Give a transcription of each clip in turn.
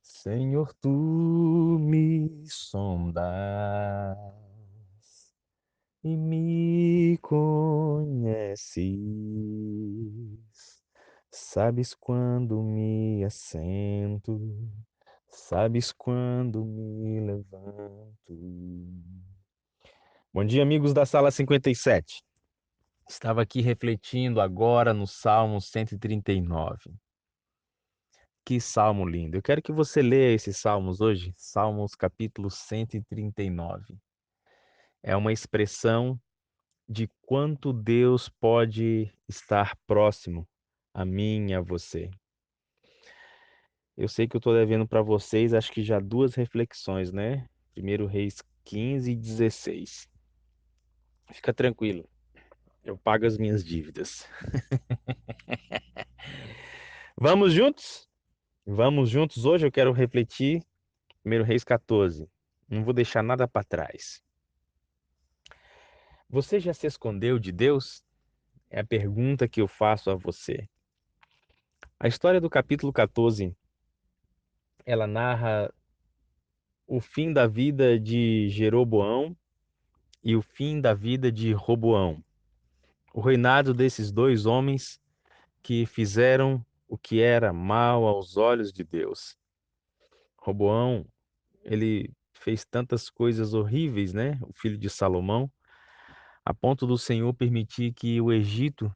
Senhor, tu me sondas e me conheces. Sabes quando me assento, sabes quando me levanto. Bom dia, amigos da Sala 57. Estava aqui refletindo agora no Salmo 139. Que salmo lindo. Eu quero que você leia esses salmos hoje, Salmos capítulo 139. É uma expressão de quanto Deus pode estar próximo a mim e a você. Eu sei que eu estou devendo para vocês, acho que já duas reflexões, né? Primeiro Reis 15 e 16. Fica tranquilo, eu pago as minhas dívidas. Vamos juntos? Vamos juntos hoje, eu quero refletir. Primeiro Reis 14. Não vou deixar nada para trás. Você já se escondeu de Deus? É a pergunta que eu faço a você. A história do capítulo 14, ela narra o fim da vida de Jeroboão e o fim da vida de Roboão. O reinado desses dois homens que fizeram o que era mal aos olhos de Deus. Roboão, ele fez tantas coisas horríveis, né? O filho de Salomão, a ponto do Senhor permitir que o Egito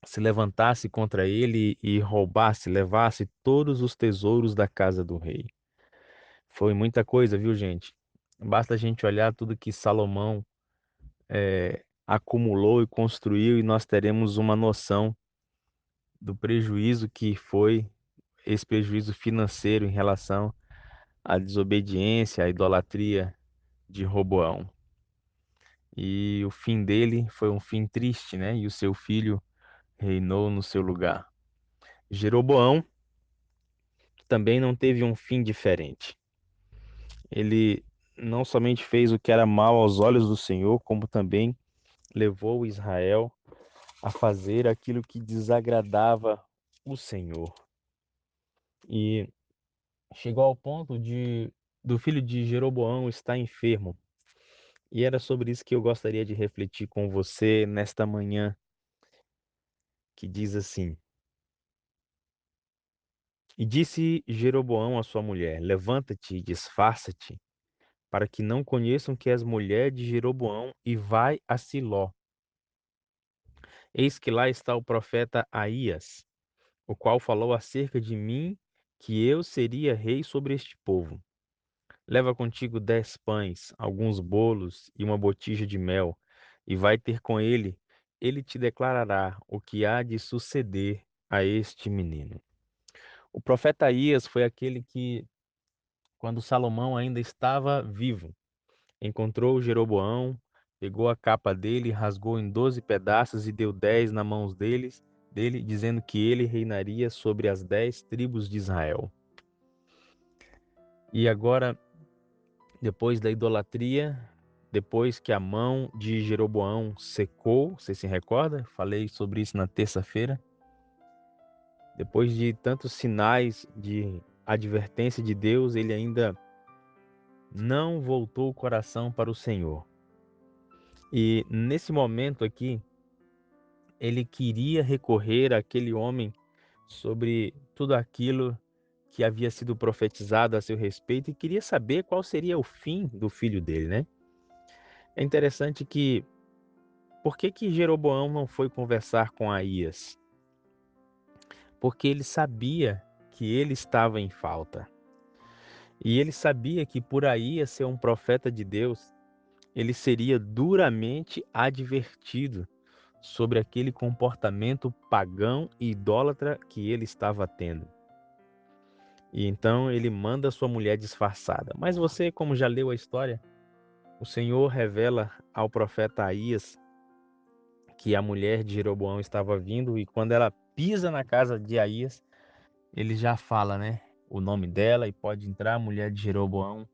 se levantasse contra ele e roubasse, levasse todos os tesouros da casa do rei. Foi muita coisa, viu, gente? Basta a gente olhar tudo que Salomão acumulou e construiu e nós teremos uma noção do prejuízo que foi esse prejuízo financeiro em relação à desobediência, à idolatria de Roboão. E o fim dele foi um fim triste, né? E o seu filho reinou no seu lugar. Jeroboão também não teve um fim diferente. Ele não somente fez o que era mal aos olhos do Senhor, como também levou Israel a fazer aquilo que desagradava o Senhor. E chegou ao ponto de do filho de Jeroboão estar enfermo. E era sobre isso que eu gostaria de refletir com você nesta manhã, que diz assim: E disse Jeroboão à sua mulher: Levanta-te e disfarça-te, para que não conheçam que és mulher de Jeroboão, e vai a Siló. Eis que lá está o profeta Aías, o qual falou acerca de mim, que eu seria rei sobre este povo. Leva contigo 10 pães, alguns bolos e uma botija de mel, e vai ter com ele. Ele te declarará o que há de suceder a este menino. O profeta Aías foi aquele que, quando Salomão ainda estava vivo, encontrou Jeroboão, pegou a capa dele, rasgou em 12 pedaços e deu 10 na mãos dele, dizendo que ele reinaria sobre as 10 tribos de Israel. E agora, depois da idolatria, depois que a mão de Jeroboão secou, você se recorda? Falei sobre isso na terça-feira. Depois de tantos sinais de advertência de Deus, ele ainda não voltou o coração para o Senhor. E nesse momento aqui, ele queria recorrer àquele homem sobre tudo aquilo que havia sido profetizado a seu respeito e queria saber qual seria o fim do filho dele, né? É interessante que por que Jeroboão não foi conversar com Aías? Porque ele sabia que ele estava em falta. E ele sabia que por Aías ser um profeta de Deus, ele seria duramente advertido sobre aquele comportamento pagão e idólatra que ele estava tendo. E então ele manda sua mulher disfarçada. Mas você, como já leu a história, o Senhor revela ao profeta Aías que a mulher de Jeroboão estava vindo e quando ela pisa na casa de Aías, ele já fala, né, o nome dela e pode entrar, mulher de Jeroboão,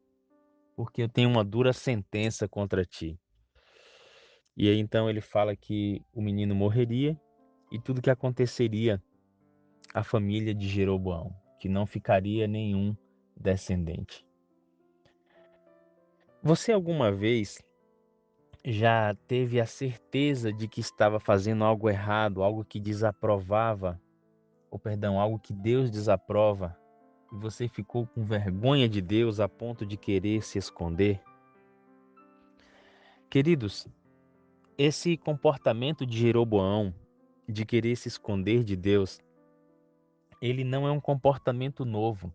porque eu tenho uma dura sentença contra ti. E aí então ele fala que o menino morreria e tudo que aconteceria à família de Jeroboão. que não ficaria nenhum descendente. Você alguma vez já teve a certeza de que estava fazendo algo errado, algo que desaprovava, ou perdão, algo que Deus desaprova, e você ficou com vergonha de Deus a ponto de querer se esconder? Queridos, esse comportamento de Jeroboão, de querer se esconder de Deus, ele não é um comportamento novo.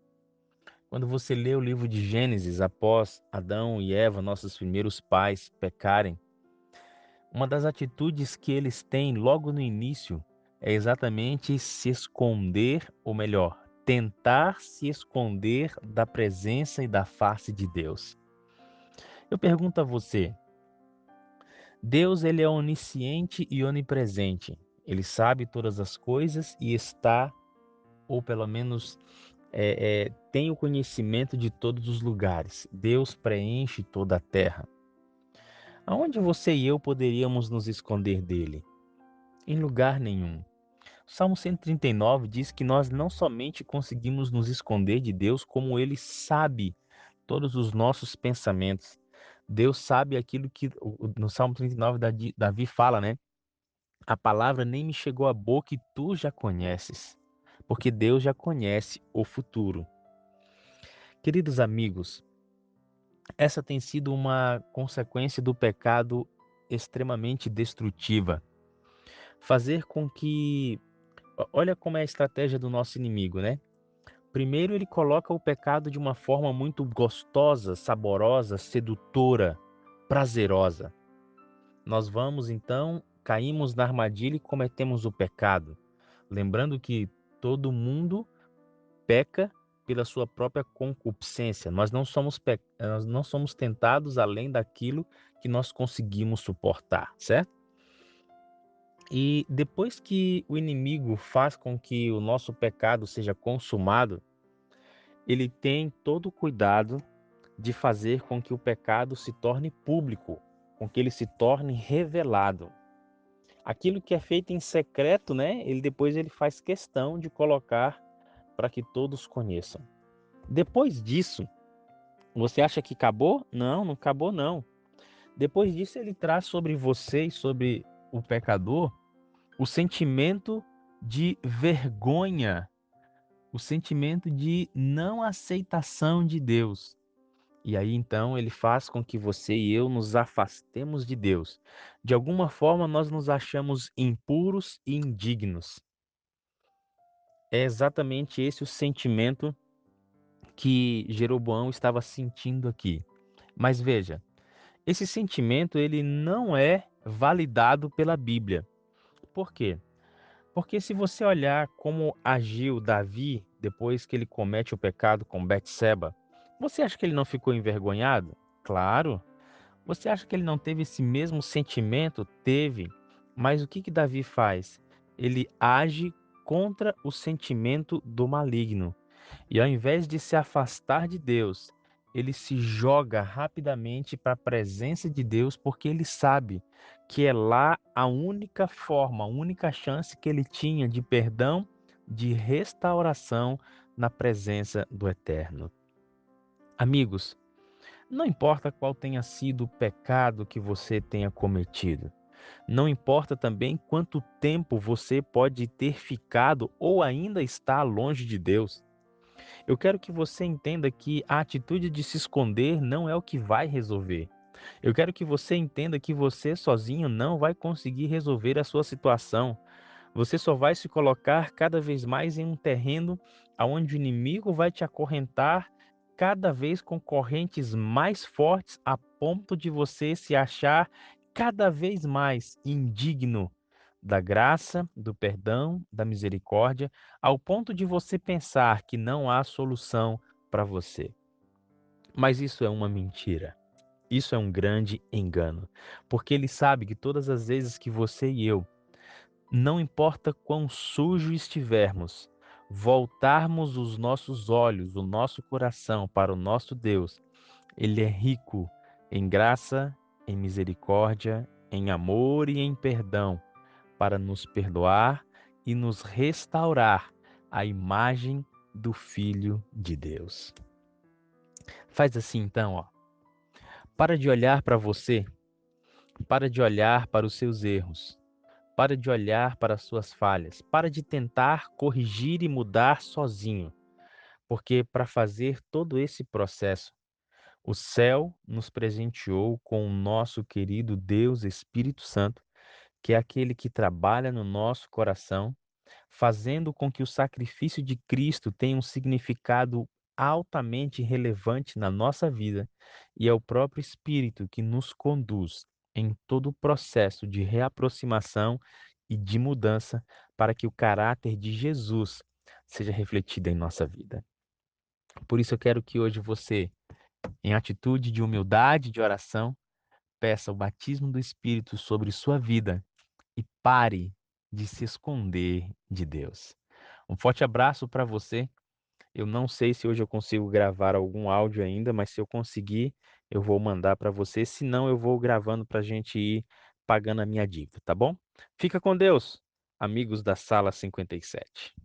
Quando você lê o livro de Gênesis, após Adão e Eva, nossos primeiros pais, pecarem, uma das atitudes que eles têm logo no início é exatamente se esconder, ou melhor, tentar se esconder da presença e da face de Deus. Eu pergunto a você, Deus ele é onisciente e onipresente. Ele sabe todas as coisas e está, ou pelo menos tem o conhecimento de todos os lugares. Deus preenche toda a terra. Aonde você e eu poderíamos nos esconder dele? Em lugar nenhum. O Salmo 139 diz que nós não somente conseguimos nos esconder de Deus, como ele sabe todos os nossos pensamentos. Deus sabe aquilo que no Salmo 39 Davi fala, né? A palavra nem me chegou à boca e tu já conheces, porque Deus já conhece o futuro. Queridos amigos, essa tem sido uma consequência do pecado extremamente destrutiva. Fazer com que. Olha como é a estratégia do nosso inimigo, né? Primeiro, ele coloca o pecado de uma forma muito gostosa, saborosa, sedutora, prazerosa. Nós vamos então, caímos na armadilha e cometemos o pecado. Lembrando que todo mundo peca pela sua própria concupiscência. Nós não somos tentados além daquilo que nós conseguimos suportar, certo? E depois que o inimigo faz com que o nosso pecado seja consumado, ele tem todo o cuidado de fazer com que o pecado se torne público, com que ele se torne revelado. Aquilo que é feito em secreto, né? Ele faz questão de colocar para que todos conheçam. Depois disso, você acha que acabou? Não, não acabou não. Depois disso, ele traz sobre você e sobre o pecador o sentimento de vergonha, o sentimento de não aceitação de Deus. E aí então ele faz com que você e eu nos afastemos de Deus. De alguma forma nós nos achamos impuros e indignos. É exatamente esse o sentimento que Jeroboão estava sentindo aqui. Mas veja, esse sentimento ele não é validado pela Bíblia. Por quê? Porque se você olhar como agiu Davi depois que ele comete o pecado com Betseba, você acha que ele não ficou envergonhado? Claro. Você acha que ele não teve esse mesmo sentimento? Teve. Mas o que que Davi faz? Ele age contra o sentimento do maligno. E ao invés de se afastar de Deus, ele se joga rapidamente para a presença de Deus, porque ele sabe que é lá a única forma, a única chance que ele tinha de perdão, de restauração na presença do Eterno. Amigos, não importa qual tenha sido o pecado que você tenha cometido, não importa também quanto tempo você pode ter ficado ou ainda está longe de Deus. Eu quero que você entenda que a atitude de se esconder não é o que vai resolver. Eu quero que você entenda que você sozinho não vai conseguir resolver a sua situação. Você só vai se colocar cada vez mais em um terreno onde o inimigo vai te acorrentar cada vez com correntes mais fortes a ponto de você se achar cada vez mais indigno da graça, do perdão, da misericórdia, ao ponto de você pensar que não há solução para você. Mas isso é uma mentira. Isso é um grande engano, porque ele sabe que todas as vezes que você e eu, não importa quão sujo estivermos, voltarmos os nossos olhos, o nosso coração para o nosso Deus, ele é rico em graça, em misericórdia, em amor e em perdão, para nos perdoar e nos restaurar a imagem do Filho de Deus. Faz assim então, ó. Para de olhar para você, para de olhar para os seus erros, para de olhar para as suas falhas, para de tentar corrigir e mudar sozinho, porque para fazer todo esse processo, o céu nos presenteou com o nosso querido Deus Espírito Santo, que é aquele que trabalha no nosso coração, fazendo com que o sacrifício de Cristo tenha um significado altamente relevante na nossa vida, e é o próprio Espírito que nos conduz em todo o processo de reaproximação e de mudança para que o caráter de Jesus seja refletido em nossa vida. Por isso eu quero que hoje você, em atitude de humildade e de oração, peça o batismo do Espírito sobre sua vida e pare de se esconder de Deus. Um forte abraço para você. Eu não sei se hoje eu consigo gravar algum áudio ainda, mas se eu conseguir, eu vou mandar para você. Se não, eu vou gravando para a gente ir pagando a minha dívida, tá bom? Fica com Deus, amigos da Sala 57.